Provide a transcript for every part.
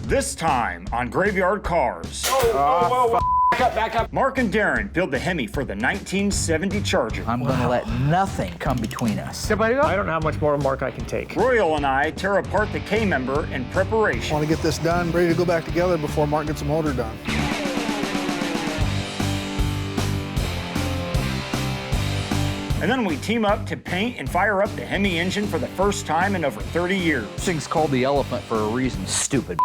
This time on Graveyard Carz. Back up. Mark and Darren build the Hemi for the 1970 Charger. I'm gonna let nothing come between us. I don't know how much more Mark I can take. Royal and I tear apart the K-member in preparation. Want to get this done, ready to go back together before Mark gets the motor done. And then we team up to paint and fire up the Hemi engine for the first time in over 30 years. This thing's called the elephant for a reason, stupid.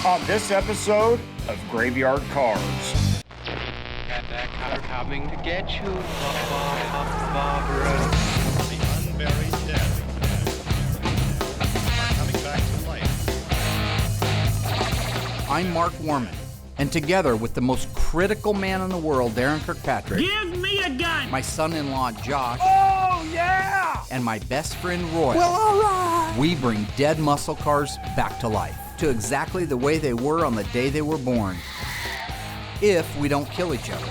On this episode of Graveyard Carz. Got that car coming to get you, Barbara. The unburied dead are coming back to life. I'm Mark Warman, and together with the most critical man in the world, Darren Kirkpatrick. Give me a gun! My son-in-law, Josh. Oh, yeah! And my best friend, Roy. Well, all right! We bring dead muscle cars back to life, to exactly the way they were on the day they were born. If we don't kill each other.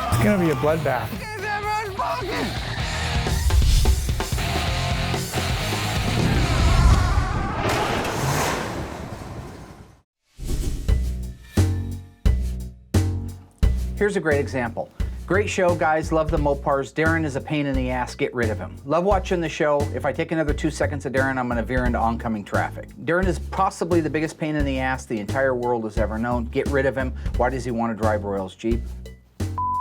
It's gonna be a bloodbath. Here's a great example. Great show, guys. Love the Mopars. Darren is a pain in the ass. Get rid of him. Love watching the show. If I take another 2 seconds of Darren, I'm going to veer into oncoming traffic. Darren is possibly the biggest pain in the ass the entire world has ever known. Get rid of him. Why does he want to drive Royal's Jeep?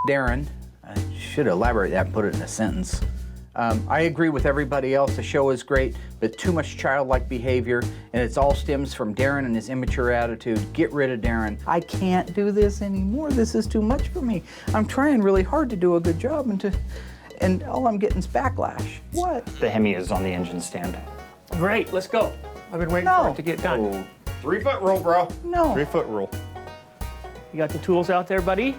Darren. I should elaborate that and put it in a sentence. I agree with everybody else. The show is great, but too much childlike behavior, and it all stems from Darren and his immature attitude. Get rid of Darren. I can't do this anymore. This is too much for me. I'm trying really hard to do a good job, and all I'm getting is backlash. What? The Hemi is on the engine stand. Great, let's go. I've been waiting for it to get done. 3-foot rule, bro. No. 3-foot rule. You got the tools out there, buddy?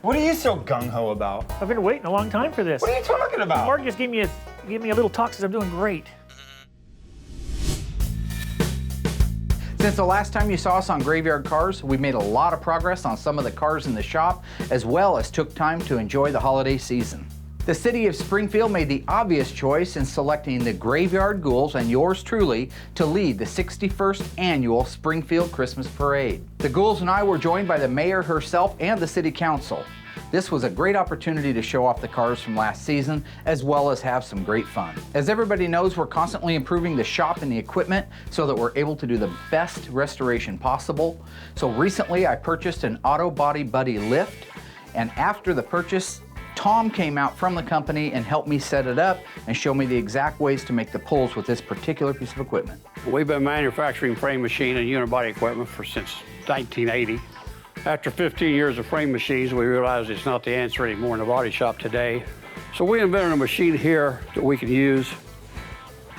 What are you so gung-ho about? I've been waiting a long time for this. What are you talking about? Mark just gave me a little talk, says I'm doing great. Since the last time you saw us on Graveyard Carz, we made a lot of progress on some of the cars in the shop, as well as took time to enjoy the holiday season. The city of Springfield made the obvious choice in selecting the Graveyard Ghouls and yours truly to lead the 61st annual Springfield Christmas Parade. The Ghouls and I were joined by the mayor herself and the city council. This was a great opportunity to show off the cars from last season, as well as have some great fun. As everybody knows, we're constantly improving the shop and the equipment so that we're able to do the best restoration possible. So recently I purchased an Auto Body Buddy lift, and after the purchase, Tom came out from the company and helped me set it up and show me the exact ways to make the pulls with this particular piece of equipment. We've been manufacturing frame machine and unibody equipment since 1980. After 15 years of frame machines, we realized it's not the answer anymore in the body shop today. So we invented a machine here that we can use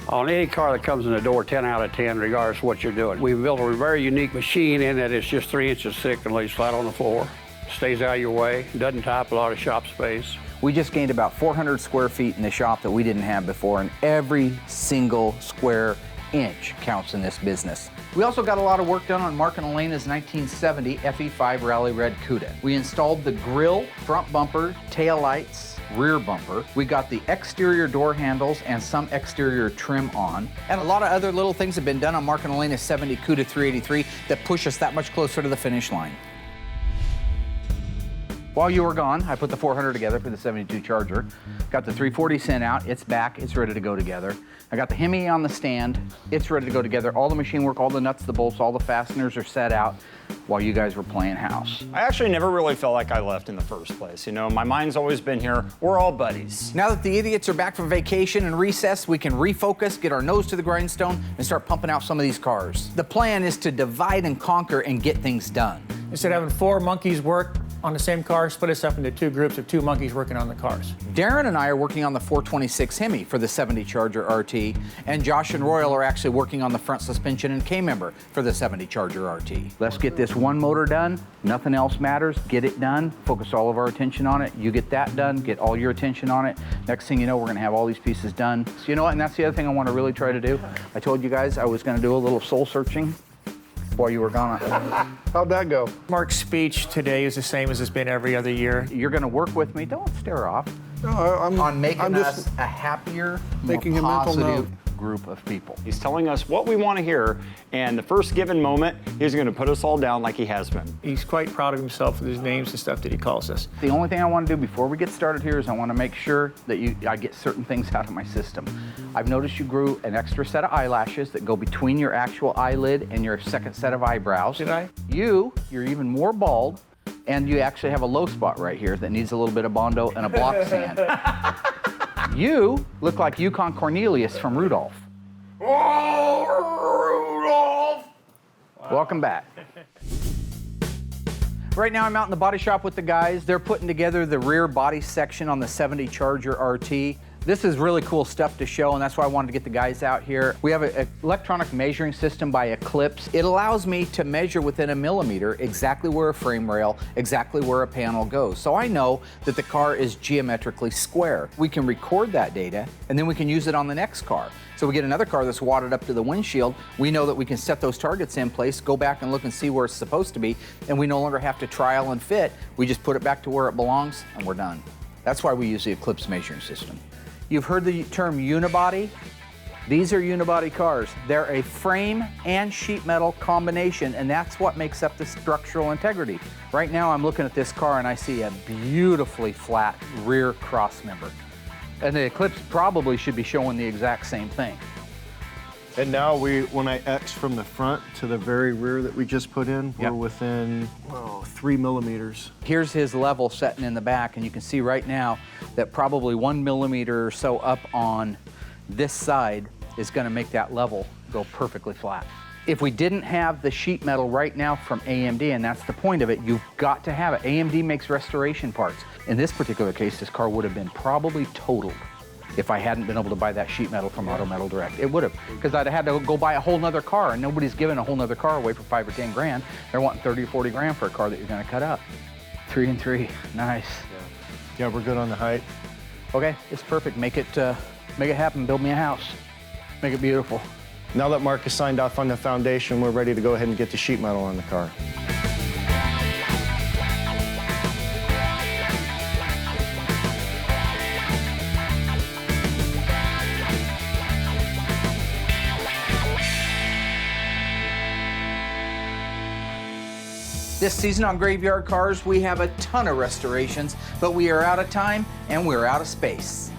on any car that comes in the door, 10 out of 10, regardless of what you're doing. We've built a very unique machine in that it's just 3 inches thick and lays flat on the floor. Stays out of your way, doesn't tie up a lot of shop space. We just gained about 400 square feet in the shop that we didn't have before, and every single square inch counts in this business. We also got a lot of work done on Mark and Elena's 1970 FE5 Rally Red Cuda. We installed the grille, front bumper, tail lights, rear bumper. We got the exterior door handles and some exterior trim on. And a lot of other little things have been done on Mark and Elena's 70 Cuda 383 that push us that much closer to the finish line. While you were gone, I put the 400 together for the 72 Charger. Got the 340 sent out, it's back, it's ready to go together. I got the Hemi on the stand, it's ready to go together. All the machine work, all the nuts, the bolts, all the fasteners are set out while you guys were playing house. I actually never really felt like I left in the first place. You know, my mind's always been here. We're all buddies. Now that the idiots are back from vacation and recess, we can refocus, get our nose to the grindstone, and start pumping out some of these cars. The plan is to divide and conquer and get things done. Instead of having 4 monkeys work on the same car, split us up into 2 groups of 2 monkeys working on the cars. Darren and I are working on the 426 Hemi for the 70 Charger RT, and Josh and Royal are actually working on the front suspension and K-member for the 70 Charger RT. Let's get this one motor done. Nothing else matters. Get it done. Focus all of our attention on it. You get that done. Get all your attention on it. Next thing you know, we're going to have all these pieces done. So you know what? And that's the other thing I want to really try to do. I told you guys I was going to do a little soul searching while you were gone. How'd that go? Mark's speech today is the same as it's been every other year. You're going to work with me. Don't stare off. No, I'm on making I'm us just a happier, making more a mental positive, note. group of people. He's telling us what we want to hear, and the first given moment, he's going to put us all down like he has been. He's quite proud of himself with his names and stuff that he calls us. The only thing I want to do before we get started here is I want to make sure that I get certain things out of my system. I've noticed you grew an extra set of eyelashes that go between your actual eyelid and your second set of eyebrows. Did I? You're even more bald, and you actually have a low spot right here that needs a little bit of Bondo and a block sand. You look like Yukon Cornelius from Rudolph. Oh, Rudolph! Welcome back. Right now I'm out in the body shop with the guys. They're putting together the rear body section on the 70 Charger RT. This is really cool stuff to show, and that's why I wanted to get the guys out here. We have an electronic measuring system by Eclipse. It allows me to measure within a millimeter exactly where a frame rail, exactly where a panel goes. So I know that the car is geometrically square. We can record that data, and then we can use it on the next car. So we get another car that's wadded up to the windshield. We know that we can set those targets in place, go back and look and see where it's supposed to be, and we no longer have to trial and fit. We just put it back to where it belongs, and we're done. That's why we use the Eclipse measuring system. You've heard the term unibody. These are unibody cars. They're a frame and sheet metal combination, and that's what makes up the structural integrity. Right now I'm looking at this car and I see a beautifully flat rear cross member. And the Eclipse probably should be showing the exact same thing. And now when I X from the front to the very rear that we just put in, we're within 3 millimeters. Here's his level setting in the back, and you can see right now that probably 1 millimeter or so up on this side is gonna make that level go perfectly flat. If we didn't have the sheet metal right now from AMD, and that's the point of it, you've got to have it. AMD makes restoration parts. In this particular case, this car would have been probably totaled if I hadn't been able to buy that sheet metal from Auto Metal Direct. It would have, because I'd have had to go buy a whole nother car, and nobody's giving a whole nother car away for 5 or 10 grand. They're wanting 30 or 40 grand for a car that you're gonna cut up. 3 and 3, nice. Yeah, we're good on the height. Okay, it's perfect. Make it happen, build me a house. Make it beautiful. Now that Mark has signed off on the foundation, we're ready to go ahead and get the sheet metal on the car. This season on Graveyard Cars, we have a ton of restorations, but we are out of time and we're out of space.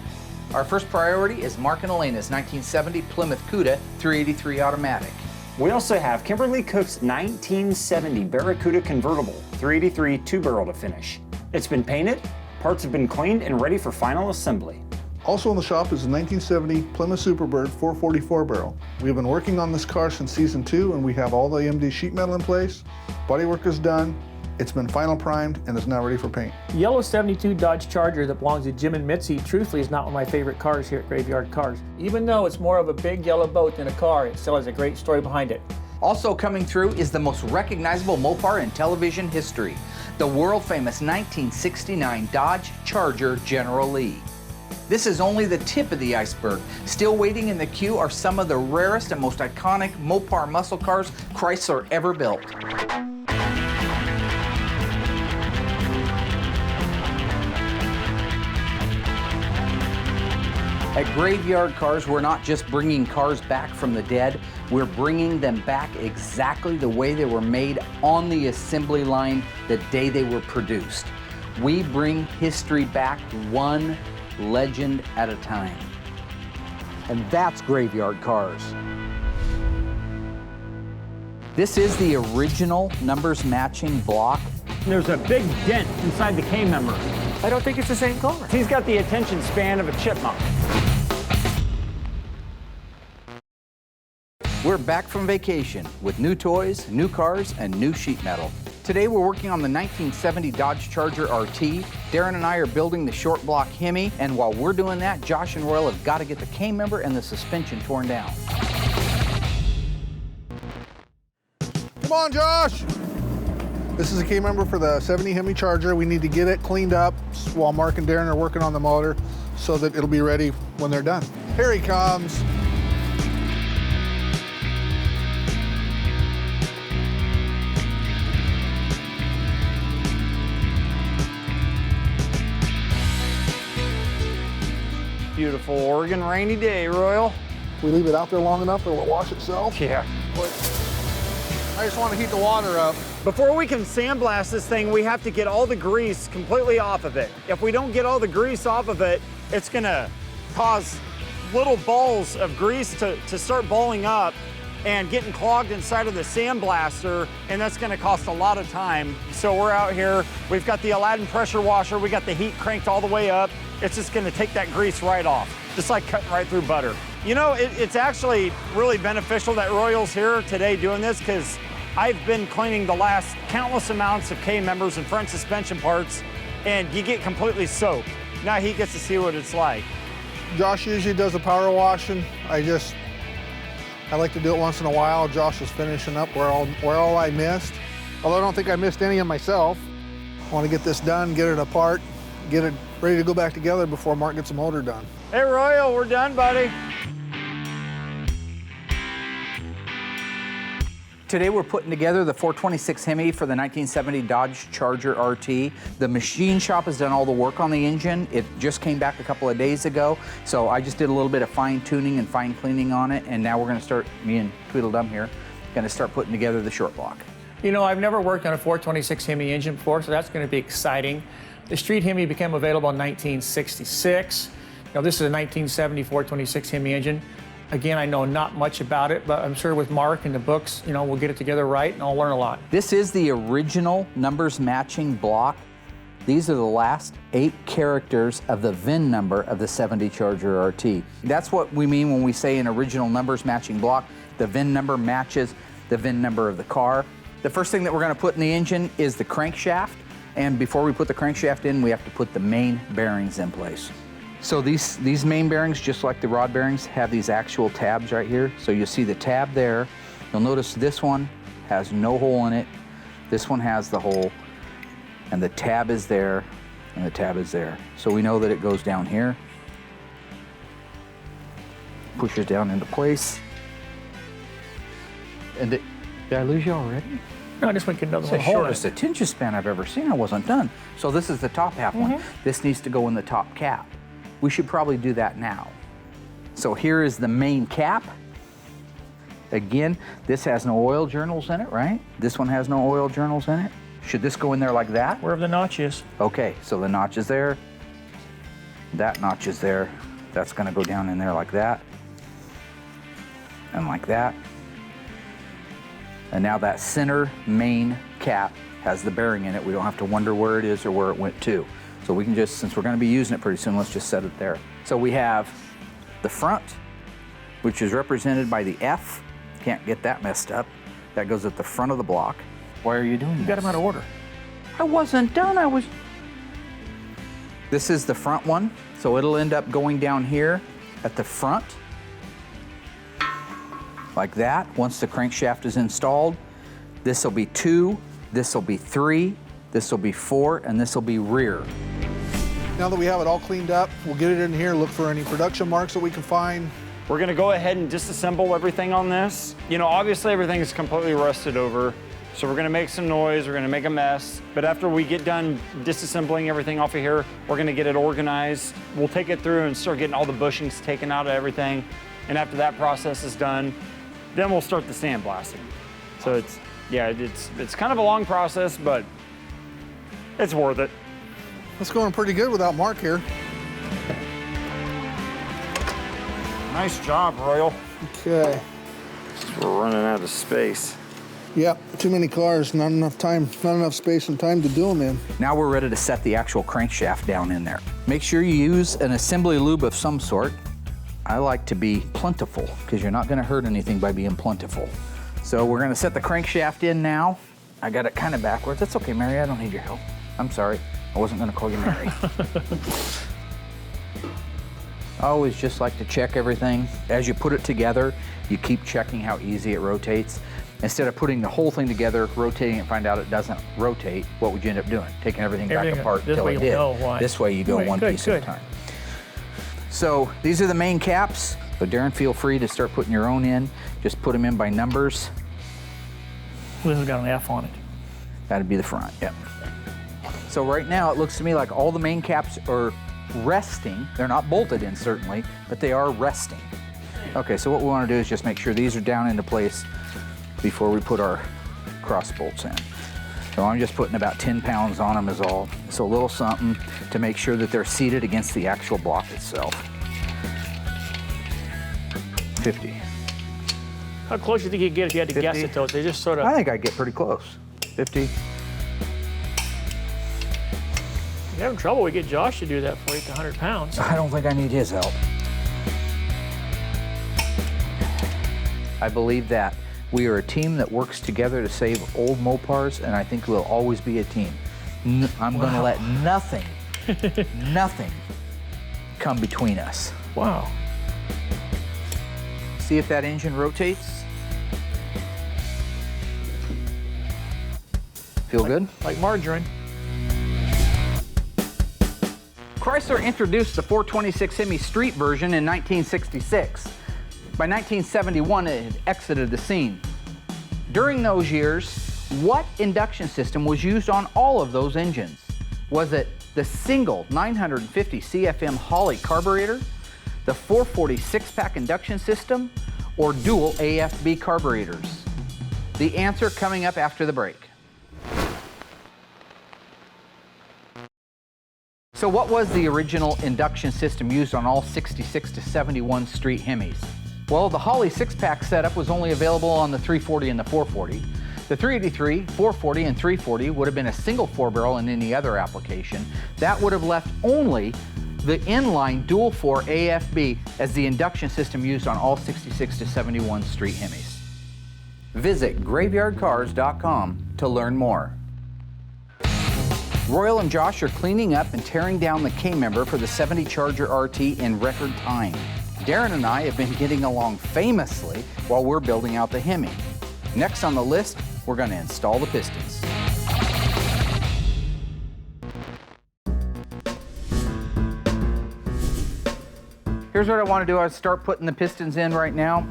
Our first priority is Mark and Elena's 1970 Plymouth Cuda 383 automatic. We also have Kimberly Cook's 1970 Barracuda Convertible 383 two-barrel to finish. It's been painted, parts have been cleaned and ready for final assembly. Also in the shop is a 1970 Plymouth Superbird 444 barrel. We've been working on this car since season 2, and we have all the AMD sheet metal in place. Bodywork is done. It's been final primed and is now ready for paint. Yellow 72 Dodge Charger that belongs to Jim and Mitzi, truthfully, is not one of my favorite cars here at Graveyard Cars. Even though it's more of a big yellow boat than a car, it still has a great story behind it. Also coming through is the most recognizable Mopar in television history, the world-famous 1969 Dodge Charger General Lee. This is only the tip of the iceberg. Still waiting in the queue are some of the rarest and most iconic Mopar muscle cars Chrysler ever built. At Graveyard Cars, we're not just bringing cars back from the dead, we're bringing them back exactly the way they were made on the assembly line the day they were produced. We bring history back one legend at a time. And that's Graveyard Cars. This is the original numbers matching block. There's a big dent inside the K member. I don't think it's the same car. He's got the attention span of a chipmunk. We're back from vacation with new toys, new cars, and new sheet metal. Today we're working on the 1970 Dodge Charger RT. Darren and I are building the short block Hemi, and while we're doing that, Josh and Royal have got to get the K member and the suspension torn down. Come on, Josh! This is a K member for the 70 Hemi Charger. We need to get it cleaned up while Mark and Darren are working on the motor so that it'll be ready when they're done. Here he comes. Beautiful Oregon rainy day, Royal. We leave it out there long enough, it'll wash itself. Yeah. I just want to heat the water up. Before we can sandblast this thing, we have to get all the grease completely off of it. If we don't get all the grease off of it, it's gonna cause little balls of grease to start balling up and getting clogged inside of the sandblaster, and that's gonna cost a lot of time. So we're out here, we've got the Aladdin pressure washer, we got the heat cranked all the way up. It's just gonna take that grease right off, just like cutting right through butter. You know, it's actually really beneficial that Royal's here today doing this, because I've been cleaning the last countless amounts of K-members and front suspension parts, and you get completely soaked. Now he gets to see what it's like. Josh usually does the power washing. I like to do it once in a while. Josh was finishing up where all I missed. Although I don't think I missed any of myself. I want to get this done, get it apart, get it ready to go back together before Mark gets the motor done. Hey Royal, we're done, buddy. Today we're putting together the 426 Hemi for the 1970 Dodge Charger RT. The machine shop has done all the work on the engine. It just came back a couple of days ago, so I just did a little bit of fine tuning and fine cleaning on it, and now we're gonna start, me and Tweedledum here, gonna start putting together the short block. You know, I've never worked on a 426 Hemi engine before, so that's going to be exciting. The street Hemi became available in 1966. You know, this is a 1970 426 Hemi engine. Again, I know not much about it, but I'm sure with Mark and the books, you know, we'll get it together right and I'll learn a lot. This is the original numbers matching block. These are the last 8 characters of the VIN number of the 70 Charger RT. That's what we mean when we say an original numbers matching block. The VIN number matches the VIN number of the car. The first thing that we're going to put in the engine is the crankshaft. And before we put the crankshaft in, we have to put the main bearings in place. So these main bearings, just like the rod bearings, have these actual tabs right here. So you'll see the tab there. You'll notice this one has no hole in it. This one has the hole, and the tab is there, and the tab is there. So we know that it goes down here, pushes down into place. And did I lose you already? No, I just went to another one. It's the shortest attention span I've ever seen. I wasn't done. So this is the top half one. This needs to go in the top cap. We should probably do that now. So here is the main cap. Again, this has no oil journals in it, right? This one has no oil journals in it. Should this go in there like that? Wherever the notch is. Okay, so the notch is there. That notch is there. That's gonna go down in there like that. And like that. And now that center main cap has the bearing in it. We don't have to wonder where it is or where it went to. So we can just, since we're gonna be using it pretty soon, let's just set it there. So we have the front, which is represented by the F. Can't get that messed up. That goes at the front of the block. Why are you doing this? You got them out of order. I wasn't done, This is the front one, so it'll end up going down here at the front, like that. Once the crankshaft is installed, this will be 2, this will be 3, this will be 4, and this will be rear. Now that we have it all cleaned up, we'll get it in here, look for any production marks that we can find. We're gonna go ahead and disassemble everything on this. You know, obviously everything is completely rusted over, so we're gonna make some noise, we're gonna make a mess, but after we get done disassembling everything off of here, we're gonna get it organized. We'll take it through and start getting all the bushings taken out of everything, and after that process is done, then we'll start the sandblasting. So it's kind of a long process, but it's worth it. It's going pretty good without Mark here. Nice job, Royal. Okay. We're running out of space. Yep, too many cars, not enough time, not enough space and time to do them in. Now we're ready to set the actual crankshaft down in there. Make sure you use an assembly lube of some sort. I like to be plentiful, because you're not gonna hurt anything by being plentiful. So we're gonna set the crankshaft in now. I got it kind of backwards. That's okay, Mary, I don't need your help. I'm sorry, I wasn't gonna call you Mary. I always just like to check everything. As you put it together, you keep checking how easy it rotates. Instead of putting the whole thing together, rotating it, find out it doesn't rotate, what would you end up doing? Taking everything back apart until it did. This way you go one piece at a time. So these are the main caps. So Darren, feel free to start putting your own in. Just put them in by numbers. This has got an F on it. That'd be the front, yep. So right now it looks to me like all the main caps are resting. They're not bolted in certainly, but they are resting. Okay, so what we want to do is just make sure these are down into place before we put our cross bolts in. So I'm just putting about 10 pounds on them is all. So a little something to make sure that they're seated against the actual block itself. 50. How close do you think you'd get if you had to 50. guess it, though? They just sort of... I think I'd get pretty close. 50. You're having trouble. We get Josh to do that for you to 100 pounds. I don't think I need his help. I believe that we are a team that works together to save old Mopars, and I think we'll always be a team. I'm going to let nothing, nothing come between us. Wow. See if that engine rotates. Feel good? Like margarine. Chrysler introduced the 426 Hemi street version in 1966. By 1971, it had exited the scene. During those years, what induction system was used on all of those engines? Was it the single 950 CFM Holley carburetor, the 440 six-pack induction system, or dual AFB carburetors? The answer coming up after the break. So what was the original induction system used on all 66 to 71 street Hemis? Well, the Holley six-pack setup was only available on the 340 and the 440. The 383, 440, and 340 would have been a single four-barrel in any other application. That would have left only the inline dual-four AFB as the induction system used on all 66 to 71 street Hemis. Visit graveyardcars.com to learn more. Royal and Josh are cleaning up and tearing down the K-member for the 70 Charger RT in record time. Darren and I have been getting along famously while we're building out the Hemi. Next on the list, we're going to install the Pistons. Here's what I want to do. I start putting the Pistons in right now.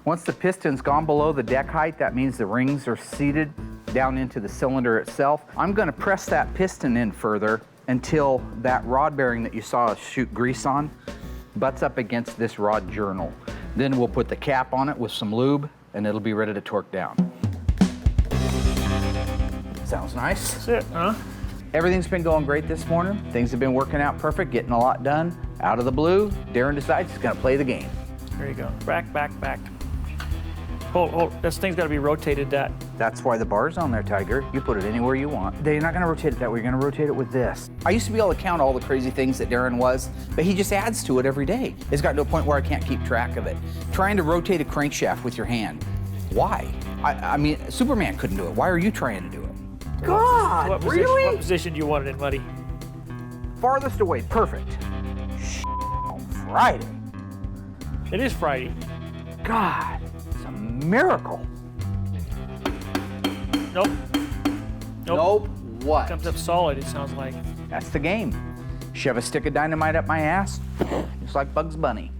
Once the piston's gone below the deck height, that means the rings are seated down into the cylinder itself. I'm going to press that piston in further until that rod bearing that you saw us shoot grease on butts up against this rod journal. Then we'll put the cap on it with some lube and it'll be ready to torque down. Sounds nice. That's it, huh? Everything's been going great this morning. Things have been working out perfect, getting a lot done. Out of the blue, Darren decides he's going to play the game. There you go. Back, back, back. Hold. This thing's got to be rotated that. That's why the bar's on there, Tiger. You put it anywhere you want. You're not going to rotate it that way. You're going to rotate it with this. I used to be able to count all the crazy things that Darren was, but he just adds to it every day. It's gotten to a point where I can't keep track of it. Trying to rotate a crankshaft with your hand. Why? I mean, Superman couldn't do it. Why are you trying to do it? God, really? What position do you want it in, buddy? Farthest away. Perfect. On Friday. It is Friday. God, it's a miracle. Nope. Nope. What? Comes up solid, it sounds like. That's the game. Shove a stick of dynamite up my ass, just like Bugs Bunny.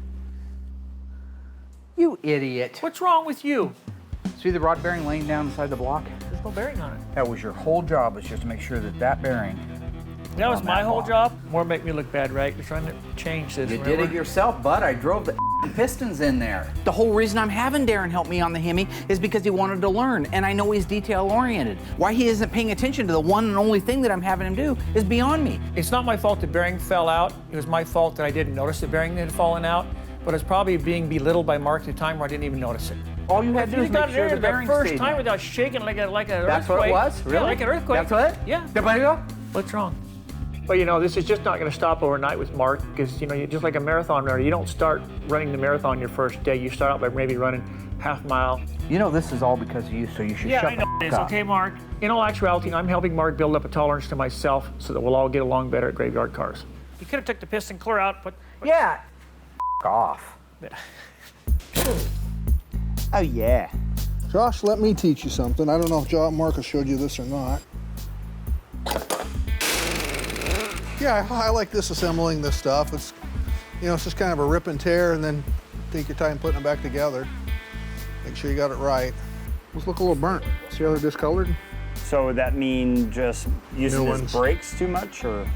You idiot. What's wrong with you? See the rod bearing laying down inside the block? There's no bearing on it. That was your whole job, was just to make sure that that bearing. That was my whole block. job? More make me look bad, right? You're trying to change this. You remember? did it yourself, bud. I drove the pistons in there. The whole reason I'm having Darren help me on the Hemi is because he wanted to learn, and I know he's detail-oriented. Why he isn't paying attention to the one and only thing that I'm having him do is beyond me. It's not my fault the bearing fell out. It was my fault that I didn't notice the bearing that had fallen out, but it's probably being belittled by Mark at the time where I didn't even notice it. All you had to do is make sure the bearing the first stayed time in. without shaking like an earthquake. That's what it was? Really? Yeah, like an earthquake. That's what? Yeah. Everybody go? What's wrong? Well, you know, this is just not going to stop overnight with Mark because, you know, you're just like a marathon runner. You don't start running the marathon your first day. You start out by maybe running half mile. You know this is all because of you, so you should Yeah, shut I know the it is. f*** up. Okay, Mark. In all actuality, I'm helping Mark build up a tolerance to myself so that we'll all get along better at Graveyard Cars. You could have took the piston clear out, but... Yeah. F*** off. Oh, yeah. Josh, let me teach you something. I don't know if Marcus showed you this or not. Yeah, I like disassembling this stuff. It's, you know, it's just kind of a rip and tear, and then take your time putting it back together. Make sure you got it right. Those look a little burnt. See how they're discolored? So would that mean just using New his ones. brakes too much, or?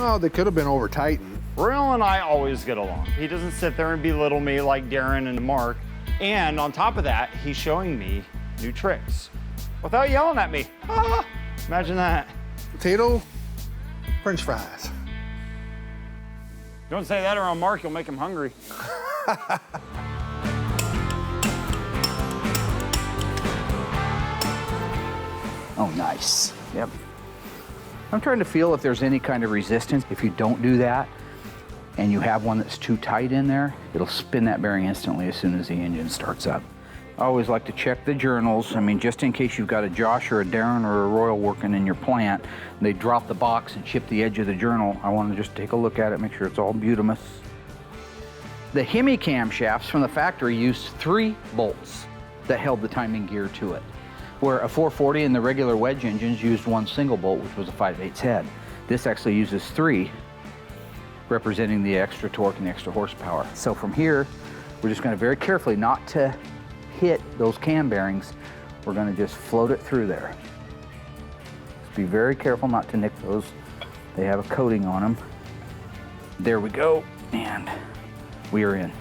Oh, they could have been over tightened. Royal and I always get along. He doesn't sit there and belittle me like Darren and Mark. And on top of that, he's showing me new tricks without yelling at me. Ah, imagine that. Potato, French fries. Don't say that around Mark, you'll make him hungry. Oh, nice. Yep. I'm trying to feel if there's any kind of resistance. If you don't do that and you have one that's too tight in there, it'll spin that bearing instantly as soon as the engine starts up. I always like to check the journals. I mean, just in case you've got a Josh or a Darren or a Royal working in your plant, and they drop the box and chip the edge of the journal, I want to just take a look at it, make sure it's all butymous. The Hemi camshafts from the factory used 3 bolts that held the timing gear to it, where a 440 and the regular wedge engines used 1 single bolt, which was a 5/8 head. This actually uses 3, representing the extra torque and the extra horsepower. So from here, we're just going to very carefully, not to hit those cam bearings, we're going to just float it through there. Just be very careful not to nick those. They have a coating on them. There we go, and we are in.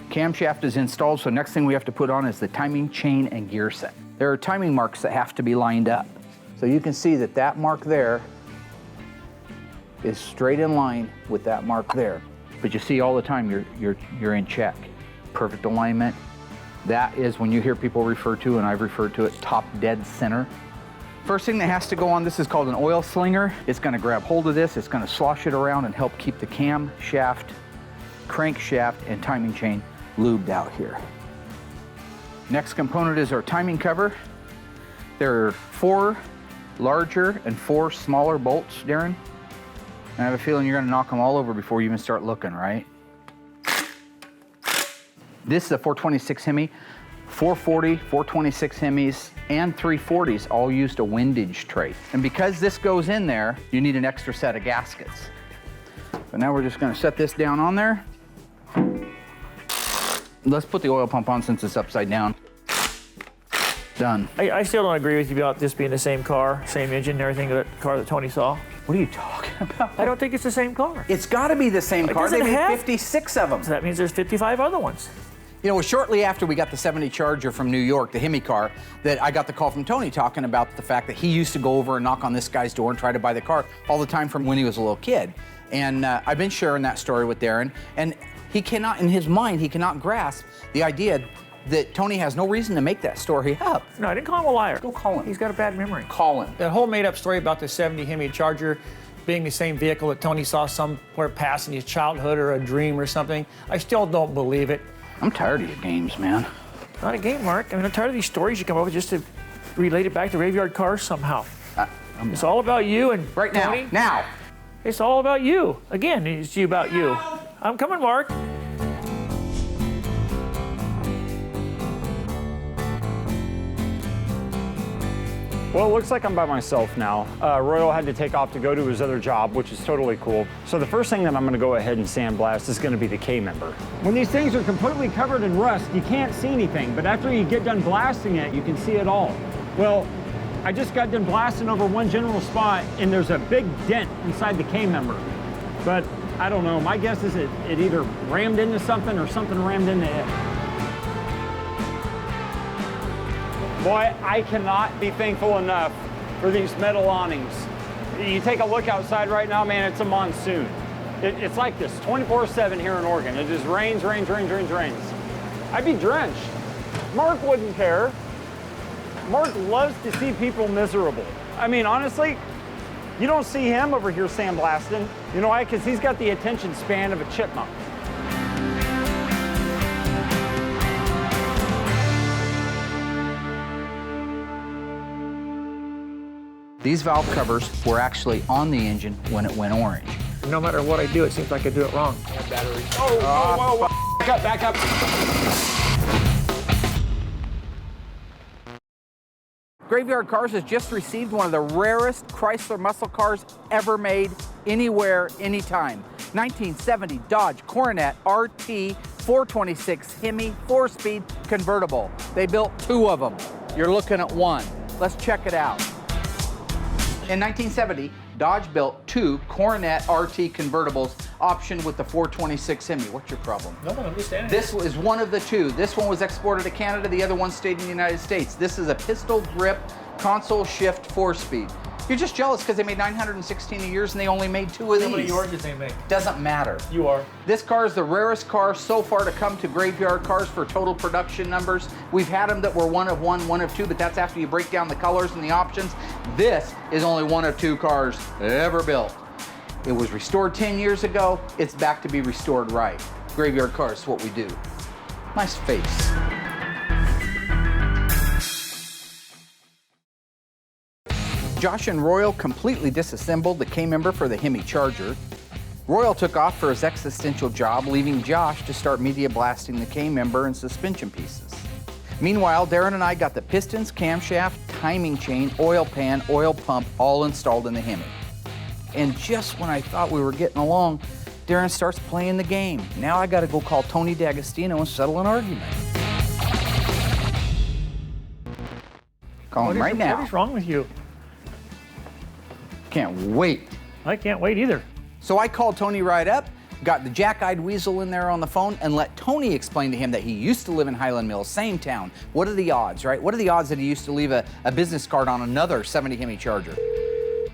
Camshaft is installed, so next thing we have to put on is the timing chain and gear set. There are timing marks that have to be lined up. So you can see that that mark there is straight in line with that mark there. But you see all the time you're in check. Perfect alignment. That is when you hear people refer to, and I've referred to it, top dead center. First thing that has to go on, this is called an oil slinger. It's gonna grab hold of this, it's gonna slosh it around and help keep the cam shaft, crankshaft, and timing chain lubed out here. Next component is our timing cover. There are 4 larger and 4 smaller bolts, Darren. And I have a feeling you're gonna knock them all over before you even start looking, right? This is a 426 Hemi, 440, 426 Hemis, and 340s all used a windage tray. And because this goes in there, you need an extra set of gaskets. So now we're just gonna set this down on there. Let's put the oil pump on since it's upside down. Done. I still don't agree with you about this being the same car, same engine and everything, the car that Tony saw. What are you talking about? I don't think it's the same car. It's gotta be the same car. They doesn't made have- 56 of them. So that means there's 55 other ones. You know, it was shortly after we got the 70 Charger from New York, the Hemi car, that I got the call from Tony talking about the fact that he used to go over and knock on this guy's door and try to buy the car all the time from when he was a little kid. And I've been sharing that story with Darren, and he cannot, in his mind, he cannot grasp the idea that Tony has no reason to make that story up. No, I didn't call him a liar. Go call him. He's got a bad memory. Call him. That whole made-up story about the 70 Hemi Charger being the same vehicle that Tony saw somewhere past in his childhood or a dream or something, I still don't believe it. I'm tired of your games, man. Not a game, Mark. I mean, I'm tired of these stories you come up with just to relate it back to Graveyard Carz somehow. It's all about you and right Tony. Now. It's all about you. Again, it's you about you. I'm coming, Mark. Well, it looks like I'm by myself now. Royal had to take off to go to his other job, which is totally cool. So the first thing that I'm gonna go ahead and sandblast is gonna be the K-member. When these things are completely covered in rust, you can't see anything, but after you get done blasting it, you can see it all. Well, I just got done blasting over one general spot, and there's a big dent inside the K-member. But I don't know, my guess is it either rammed into something or something rammed into it. Boy, I cannot be thankful enough for these metal awnings. You take a look outside right now, man, it's a monsoon. It's like this 24/7 here in Oregon. It just rains, rains, rains, rains, rains. I'd be drenched. Mark wouldn't care. Mark loves to see people miserable. I mean, honestly, you don't see him over here sandblasting. You know why? Because he's got the attention span of a chipmunk. These valve covers were actually on the engine when it went orange. No matter what I do, it seems like I do it wrong. Battery. Oh, whoa, whoa, whoa. Back up, back up. Graveyard Carz has just received one of the rarest Chrysler muscle cars ever made, anywhere, anytime. 1970 Dodge Coronet RT 426 Hemi 4-speed convertible. They built 2 of them. You're looking at one. Let's check it out. In 1970, Dodge built 2 Coronet RT convertibles optioned with the 426 Hemi. What's your problem? No, I'm just standing. This is one of the 2. This one was exported to Canada, the other one stayed in the United States. This is a pistol grip console shift 4-speed. You're just jealous because they made 916 a year and they only made 2 of these. How many yours did they make? Doesn't matter. You are. This car is the rarest car so far to come to Graveyard Cars for total production numbers. We've had them that were 1 of 1, 1 of 2, but that's after you break down the colors and the options. This is only 1 of 2 cars ever built. It was restored 10 years ago. It's back to be restored right. Graveyard Cars is what we do. Nice face. Josh and Royal completely disassembled the K-member for the Hemi Charger. Royal took off for his existential job, leaving Josh to start media blasting the K-member and suspension pieces. Meanwhile, Darren and I got the pistons, camshaft, timing chain, oil pan, oil pump all installed in the Hemi. And just when I thought we were getting along, Darren starts playing the game. Now I gotta go call Tony D'Agostino and settle an argument. Call him right now. What is wrong with you? Can't wait. I can't wait either. So I called Tony right up, got the jack-eyed weasel in there on the phone, and let Tony explain to him that he used to live in Highland Mills, same town. What are the odds, right? What are the odds that he used to leave a business card on another 70 Hemi Charger?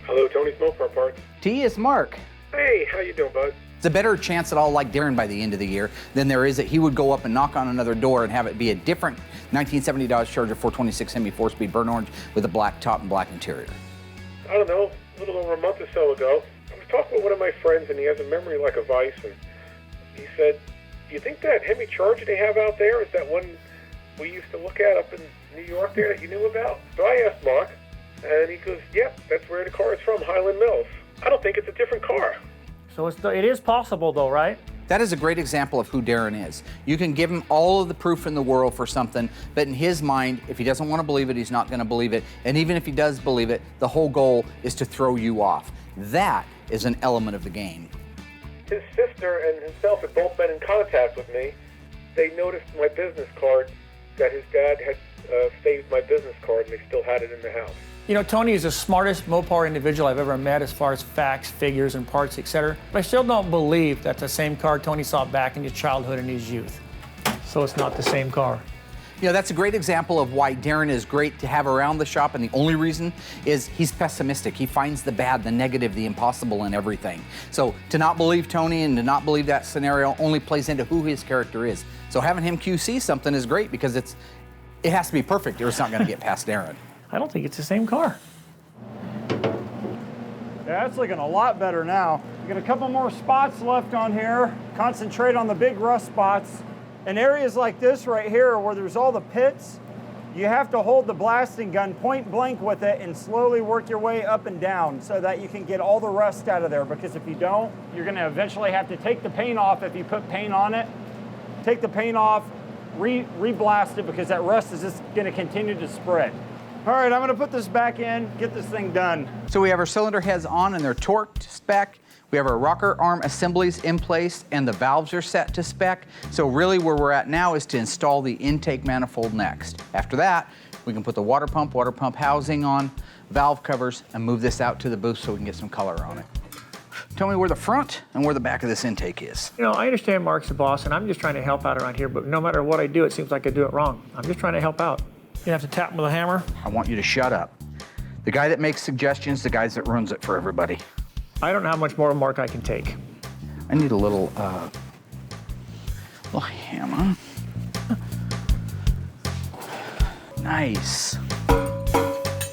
Hello, Tony's Mopar Parts. T, it's Mark. Hey, how you doing, bud? It's a better chance that I'll like Darren by the end of the year than there is that he would go up and knock on another door and have it be a different 1970 Dodge Charger 426 Hemi 4-speed burnt orange with a black top and black interior. I don't know, a little over a month or so ago, I was talking with one of my friends and he has a memory like a vice, and he said, do you think that Hemi Charger they have out there is that one we used to look at up in New York there that you knew about? So I asked Mark, and he goes, yep, that's where the car is from, Highland Mills. I don't think it's a different car. So it is possible though, right? That is a great example of who Darren is. You can give him all of the proof in the world for something, but in his mind, if he doesn't want to believe it, he's not going to believe it. And even if he does believe it, the whole goal is to throw you off. That is an element of the game. His sister and himself had both been in contact with me. They noticed my business card, that his dad had saved my business card, and they still had it in the house. You know, Tony is the smartest Mopar individual I've ever met as far as facts, figures, and parts, etc. But I still don't believe that's the same car Tony saw back in his childhood and his youth. So it's not the same car. You know, that's a great example of why Darren is great to have around the shop, and the only reason is he's pessimistic. He finds the bad, the negative, the impossible in everything. So to not believe Tony and to not believe that scenario only plays into who his character is. So having him QC something is great because it has to be perfect or it's not going to get past Darren. I don't think it's the same car. Yeah, it's looking a lot better now. We got a couple more spots left on here. Concentrate on the big rust spots. In areas like this right here where there's all the pits, you have to hold the blasting gun point blank with it and slowly work your way up and down so that you can get all the rust out of there, because if you don't, you're gonna eventually have to take the paint off if you put paint on it. Take the paint off, re-blast it, because that rust is just gonna continue to spread. All right, I'm gonna put this back in, get this thing done. So we have our cylinder heads on and they're torqued spec. We have our rocker arm assemblies in place and the valves are set to spec. So really where we're at now is to install the intake manifold next. After that, we can put the water pump housing on, valve covers, and move this out to the booth so we can get some color on it. Tell me where the front and where the back of this intake is. You know, I understand Mark's the boss and I'm just trying to help out around here, but no matter what I do, it seems like I do it wrong. I'm just trying to help out. You have to tap him with a hammer? I want you to shut up. The guy that makes suggestions, the guy that runs it for everybody. I don't know how much more Mark I can take. I need a little hammer. Nice.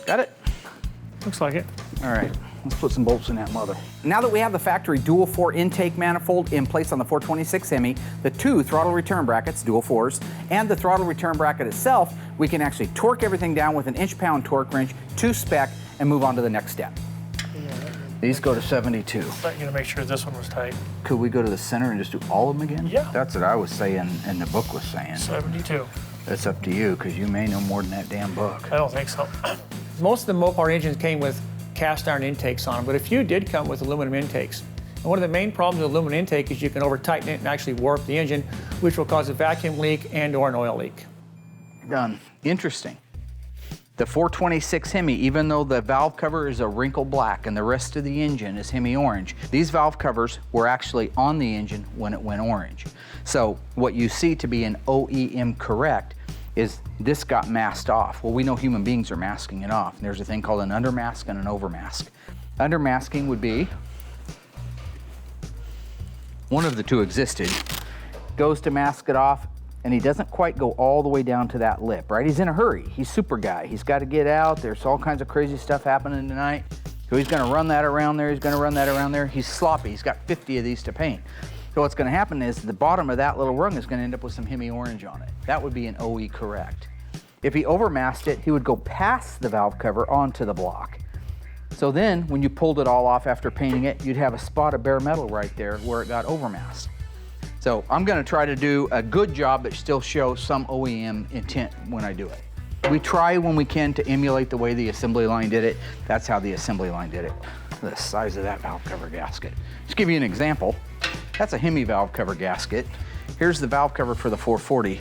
Got it? Looks like it. All right, let's put some bolts in that mother. Now that we have the factory dual 4 intake manifold in place on the 426 Hemi, the 2 throttle return brackets, dual 4s, and the throttle return bracket itself, we can actually torque everything down with an inch-pound torque wrench to spec and move on to the next step. These go to 72. I'm gonna make sure this one was tight. Could we go to the center and just do all of them again? Yeah. That's what I was saying and the book was saying. 72. That's up to you, because you may know more than that damn book. I don't think so. Most of the Mopar engines came with cast iron intakes on them, but a few did come with aluminum intakes. And one of the main problems with aluminum intake is you can over-tighten it and actually warp the engine, which will cause a vacuum leak and or an oil leak. Done. Interesting. The 426 Hemi, even though the valve cover is a wrinkle black and the rest of the engine is Hemi orange, these valve covers were actually on the engine when it went orange. So what you see to be an OEM correct is this got masked off. Well, we know human beings are masking it off. There's a thing called an undermask and an overmask. Undermasking would be, one of the two existed, goes to mask it off, and he doesn't quite go all the way down to that lip, right? He's in a hurry. He's super guy. He's got to get out. There's all kinds of crazy stuff happening tonight. So he's going to run that around there. He's going to run that around there. He's sloppy. He's got 50 of these to paint. So what's going to happen is the bottom of that little rung is going to end up with some Hemi orange on it. That would be an OE correct. If he overmasked it, he would go past the valve cover onto the block. So then when you pulled it all off after painting it, you'd have a spot of bare metal right there where it got overmasked. So I'm going to try to do a good job but still show some OEM intent when I do it. We try when we can to emulate the way the assembly line did it. That's how the assembly line did it. The size of that valve cover gasket. Just give you an example. That's a Hemi valve cover gasket. Here's the valve cover for the 440.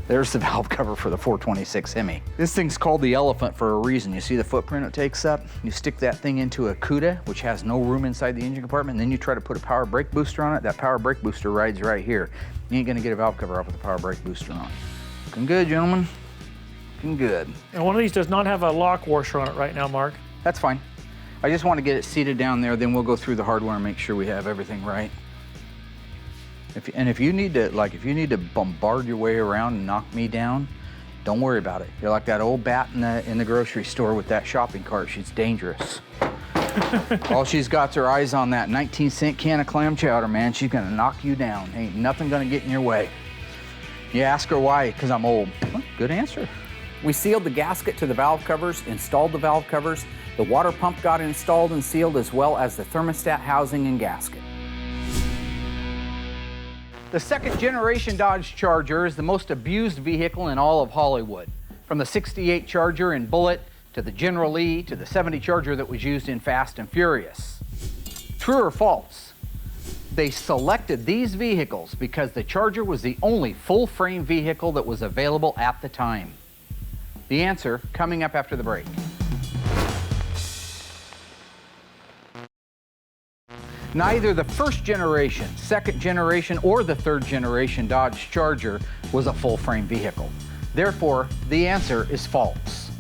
There's the valve cover for the 426 Hemi. This thing's called the elephant for a reason. You see the footprint it takes up? You stick that thing into a CUDA, which has no room inside the engine compartment, and then you try to put a power brake booster on it. That power brake booster rides right here. You ain't gonna get a valve cover off with a power brake booster on. Looking good, gentlemen. Looking good. And one of these does not have a lock washer on it right now, Mark. That's fine. I just want to get it seated down there, then we'll go through the hardware and make sure we have everything right. If you need to bombard your way around and knock me down, don't worry about it. You're like that old bat in the grocery store with that shopping cart. She's dangerous. All she's got's her eyes on that 19-cent can of clam chowder, man. She's gonna knock you down. Ain't nothing gonna get in your way. You ask her why, because I'm old. Well, good answer. We sealed the gasket to the valve covers, installed the valve covers. The water pump got installed and sealed, as well as the thermostat housing and gasket. The second generation Dodge Charger is the most abused vehicle in all of Hollywood. From the 68 Charger in Bullitt, to the General Lee, to the 70 Charger that was used in Fast and Furious. True or false? They selected these vehicles because the Charger was the only full-frame vehicle that was available at the time. The answer coming up after the break. Neither the first generation, second generation, or the third generation Dodge Charger was a full-frame vehicle. Therefore, the answer is false.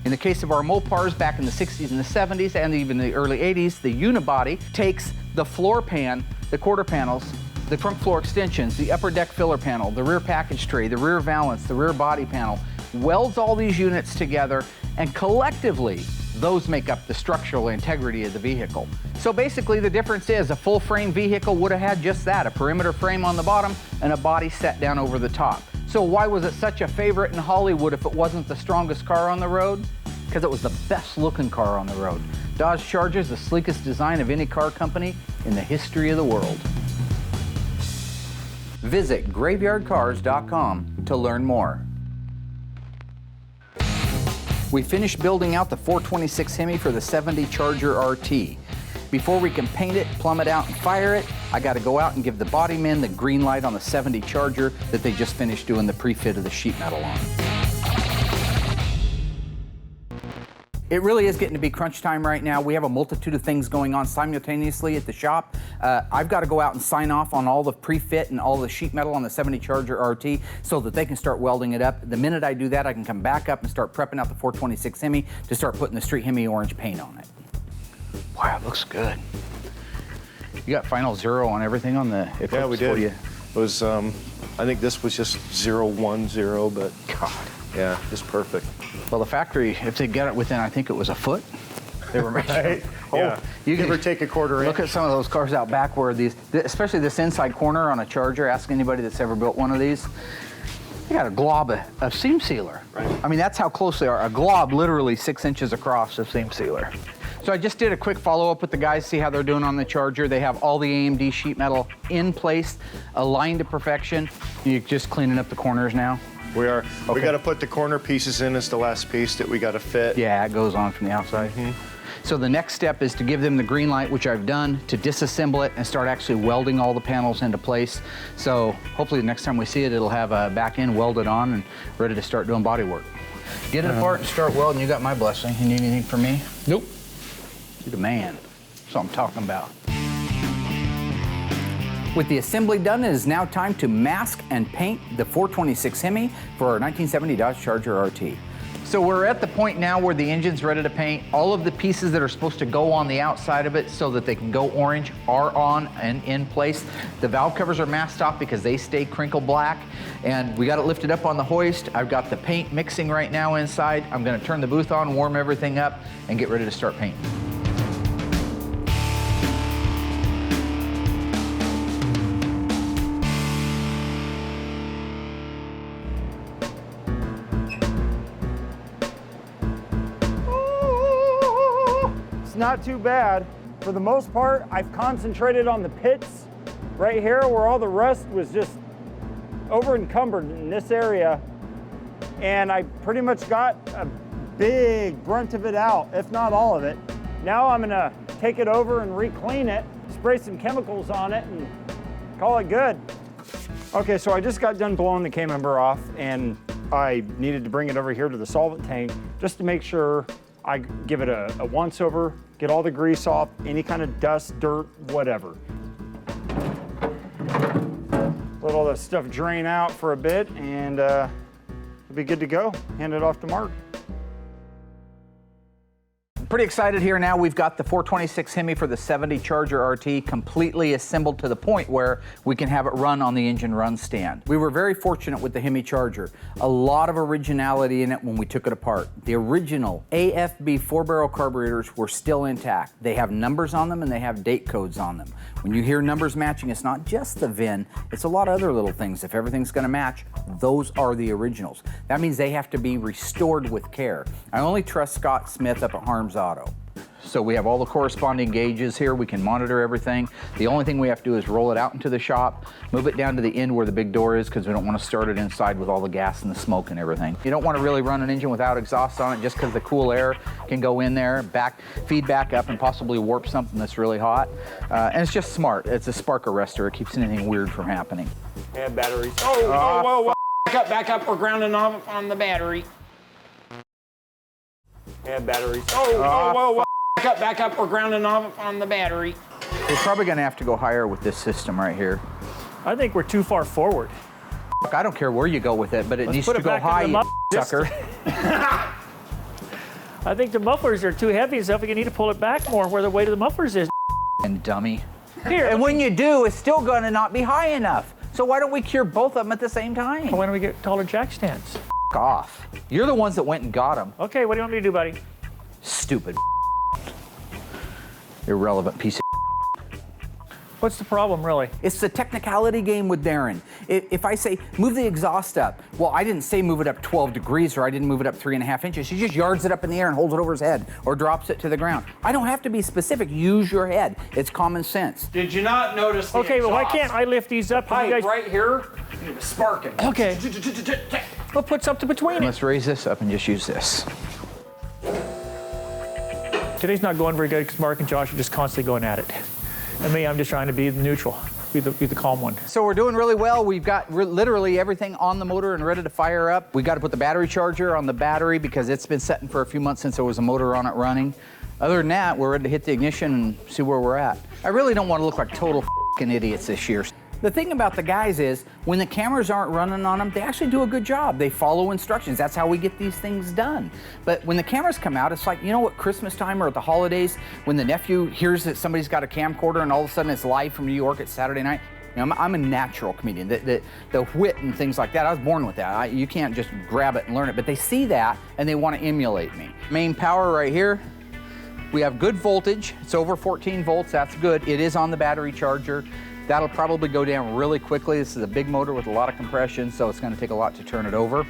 In the case of our Mopars back in the 60s and the 70s and even the early 80s, the unibody takes the floor pan, the quarter panels, the trunk floor extensions, the upper deck filler panel, the rear package tray, the rear valance, the rear body panel, welds all these units together, and collectively, those make up the structural integrity of the vehicle. So basically the difference is a full frame vehicle would have had just that, a perimeter frame on the bottom and a body set down over the top. So why was it such a favorite in Hollywood if it wasn't the strongest car on the road? Because it was the best looking car on the road. Dodge Charger is the sleekest design of any car company in the history of the world. Visit graveyardcars.com to learn more. We finished building out the 426 Hemi for the 70 Charger RT. Before we can paint it, plumb it out, and fire it, I got to go out and give the body men the green light on the 70 Charger that they just finished doing the pre-fit of the sheet metal on. It really is getting to be crunch time right now. We have a multitude of things going on simultaneously at the shop. I've got to go out and sign off on all the pre-fit and all the sheet metal on the 70 Charger RT so that they can start welding it up. The minute I do that, I can come back up and start prepping out the 426 Hemi to start putting the Street Hemi orange paint on it. Wow, it looks good. You got final zero on everything on the Eclipse? Yeah, we did. It was, I think this was just 010, but God. Yeah, just perfect. Well, the factory, if they got it within, I think it was a foot, they were making. Right? Oh, Yeah. You Give can or take a quarter inch. Look at some of those cars out back where these, especially this inside corner on a Charger, ask anybody that's ever built one of these. You got a glob of seam sealer. Right. I mean, that's how close they are. A glob literally 6 inches across of seam sealer. So I just did a quick follow-up with the guys, see how they're doing on the Charger. They have all the AMD sheet metal in place, aligned to perfection. You're just cleaning up the corners now? We are. Okay. We got to put the corner pieces in as the last piece that we got to fit. Yeah, it goes on from the outside. So the next step is to give them the green light, which I've done, to disassemble it and start actually welding all the panels into place. So hopefully the next time we see it, it'll have a back end welded on and ready to start doing body work. Get it apart and start welding. You got my blessing. You need anything from me? Nope. You're the man. That's what I'm talking about. With the assembly done, it is now time to mask and paint the 426 Hemi for our 1970 Dodge Charger RT. So we're at the point now where the engine's ready to paint. All of the pieces that are supposed to go on the outside of it so that they can go orange are on and in place. The valve covers are masked off because they stay crinkle black. And we got it lifted up on the hoist. I've got the paint mixing right now inside. I'm gonna turn the booth on, warm everything up, and get ready to start painting. Not too bad. For the most part, I've concentrated on the pits right here where all the rust was just over encumbered in this area. And I pretty much got a big brunt of it out, if not all of it. Now I'm gonna take it over and re-clean it, spray some chemicals on it and call it good. Okay, so I just got done blowing the K-member off and I needed to bring it over here to the solvent tank just to make sure I give it a once over, get all the grease off, any kind of dust, dirt, whatever. Let all that stuff drain out for a bit and it'll be good to go. Hand it off to Mark. Pretty excited here now. We've got the 426 Hemi for the 70 Charger RT completely assembled to the point where we can have it run on the engine run stand. We were very fortunate with the Hemi Charger. A lot of originality in it when we took it apart. The original AFB 4-barrel carburetors were still intact. They have numbers on them and they have date codes on them. When you hear numbers matching, it's not just the VIN, it's a lot of other little things. If everything's gonna match, those are the originals. That means they have to be restored with care. I only trust Scott Smith up at Harms Auto. So we have all the corresponding gauges here. We can monitor everything. The only thing we have to do is roll it out into the shop, move it down to the end where the big door is because we don't want to start it inside with all the gas and the smoke and everything. You don't want to really run an engine without exhaust on it just because the cool air can go in there, feed back up and possibly warp something that's really hot. And it's just smart. It's a spark arrestor. It keeps anything weird from happening. Yeah, batteries. Whoa. Back up. We're grounding off on the battery. Yeah, batteries. Whoa. Back up. We're grounding off on the battery. We're probably going to have to go higher with this system right here. I think we're too far forward. I don't care where you go with it, but it Let's needs put to it go back high, in the you sucker. I think the mufflers are too heavy, so you need to pull it back more where the weight of the mufflers is. And dummy. Here. And when you do, it's still going to not be high enough. So why don't we cure both of them at the same time? Why don't we get taller jack stands? F off. You're the ones that went and got them. Okay, what do you want me to do, buddy? Stupid. Irrelevant piece of. What's the problem, really? It's the technicality game with Darren. If I say, move the exhaust up, well, I didn't say move it up 12 degrees or I didn't move it up 3.5 inches. He just yards it up in the air and holds it over his head or drops it to the ground. I don't have to be specific. Use your head. It's common sense. Did you not notice the Okay, but why exhaust can't I lift these up? pipe And you guys... right here? You need to spark it. Okay. We'll put something between it. Let's raise this up and just use this. Today's not going very good because Mark and Josh are just constantly going at it. And me, I'm just trying to be the neutral, be the calm one. So we're doing really well. We've got literally everything on the motor and ready to fire up. We got to put the battery charger on the battery because it's been sitting for a few months since there was a motor on it running. Other than that, we're ready to hit the ignition and see where we're at. I really don't want to look like total f***ing idiots this year. The thing about the guys is, when the cameras aren't running on them, they actually do a good job. They follow instructions. That's how we get these things done. But when the cameras come out, it's like, you know what, Christmas time or at the holidays, when the nephew hears that somebody's got a camcorder and all of a sudden it's live from New York at Saturday night. You know, I'm a natural comedian. The wit and things like that, I was born with that. You can't just grab it and learn it. But they see that and they want to emulate me. Main power right here. We have good voltage. It's over 14 volts. That's good. It is on the battery charger. That'll probably go down really quickly. This is a big motor with a lot of compression, so it's going to take a lot to turn it over.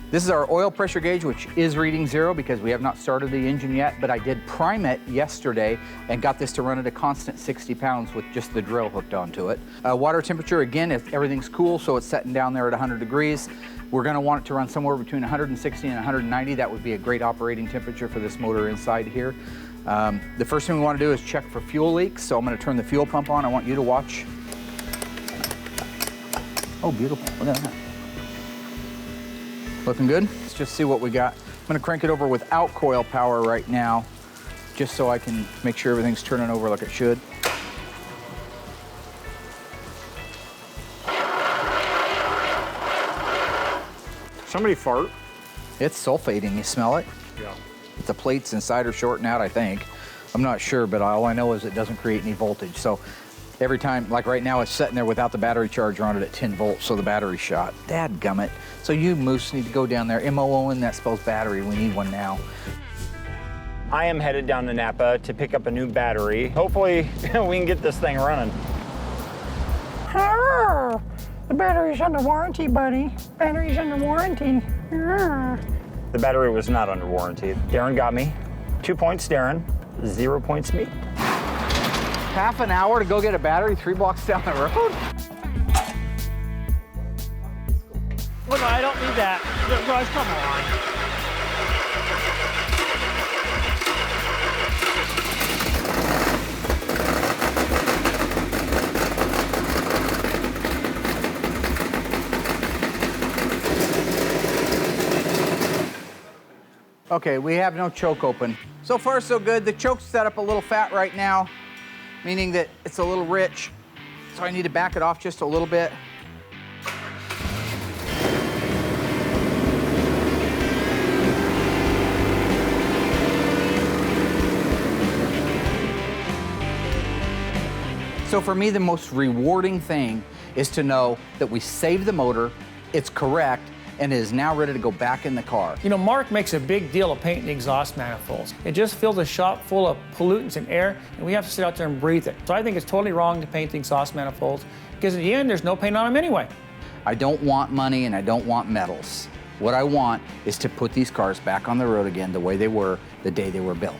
This is our oil pressure gauge, which is reading 0 because we have not started the engine yet, but I did prime it yesterday and got this to run at a constant 60 pounds with just the drill hooked onto it. Water temperature, again, if everything's cool, so it's setting down there at 100 degrees. We're going to want it to run somewhere between 160 and 190. That would be a great operating temperature for this motor inside here. The first thing we want to do is check for fuel leaks, so I'm going to turn the fuel pump on. I want you to watch. Oh, beautiful. Look at that. Looking good? Let's just see what we got. I'm going to crank it over without coil power right now, just so I can make sure everything's turning over like it should. Somebody fart. It's sulfating, you smell it? Yeah. The plates inside are shorting out, I think. I'm not sure, but all I know is it doesn't create any voltage. So every time, like right now, it's sitting there without the battery charger on it at 10 volts, so the battery's shot. Dadgummit. So you moose need to go down there. M-O-O-N, that spells battery. We need one now. I am headed down to Napa to pick up a new battery. Hopefully, we can get this thing running. The battery's under warranty, buddy. Battery's under warranty. The battery was not under warranty. Darren got me. 2 points, Darren. 0 points, me. Half an hour to go get a battery 3 blocks down the road? Well, no, I don't need that. Guys, come on. Okay, we have no choke open. So far, so good. The choke's set up a little fat right now, meaning that it's a little rich. So I need to back it off just a little bit. So for me, the most rewarding thing is to know that we saved the motor, it's correct, and it is now ready to go back in the car. You know, Mark makes a big deal of painting the exhaust manifolds. It just fills the shop full of pollutants and air, and we have to sit out there and breathe it. So I think it's totally wrong to paint the exhaust manifolds, because in the end, there's no paint on them anyway. I don't want money and I don't want medals. What I want is to put these cars back on the road again the way they were the day they were built.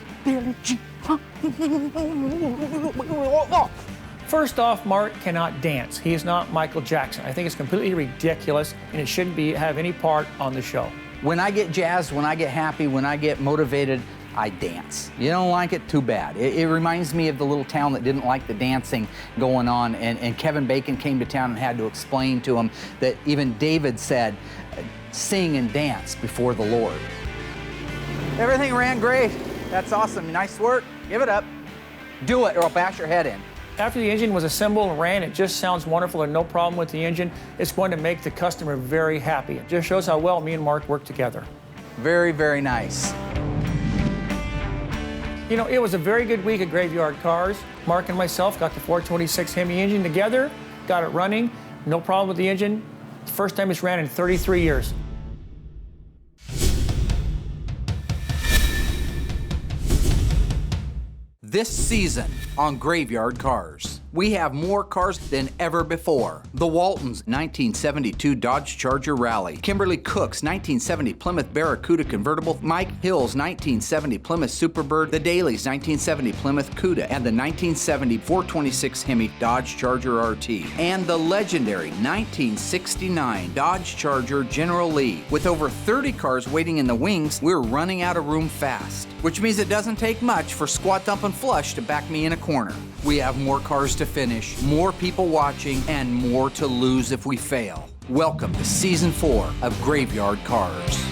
First off, Mark cannot dance. He is not Michael Jackson. I think it's completely ridiculous, and it shouldn't have any part on the show. When I get jazzed, when I get happy, when I get motivated, I dance. You don't like it? Too bad. It reminds me of the little town that didn't like the dancing going on, and Kevin Bacon came to town and had to explain to him that even David said, sing and dance before the Lord. Everything ran great. That's awesome. Nice work. Give it up. Do it or I'll bash your head in. After the engine was assembled and ran, it just sounds wonderful and no problem with the engine. It's going to make the customer very happy. It just shows how well me and Mark work together. Very, very nice. You know, it was a very good week at Graveyard Cars. Mark and myself got the 426 Hemi engine together, got it running, no problem with the engine. First time it's ran in 33 years. This season on Graveyard Cars, we have more cars than ever before. The Waltons' 1972 Dodge Charger Rally, Kimberly Cook's 1970 Plymouth Barracuda Convertible, Mike Hill's 1970 Plymouth Superbird, the Daly's 1970 Plymouth Cuda, and the 1970 426 Hemi Dodge Charger RT, and the legendary 1969 Dodge Charger General Lee. With over 30 cars waiting in the wings, we're running out of room fast, which means it doesn't take much for Squat Dump and Flush to back me in a corner. We have more cars to finish, more people watching, and more to lose if we fail. Welcome to Season 4 of Graveyard Cars.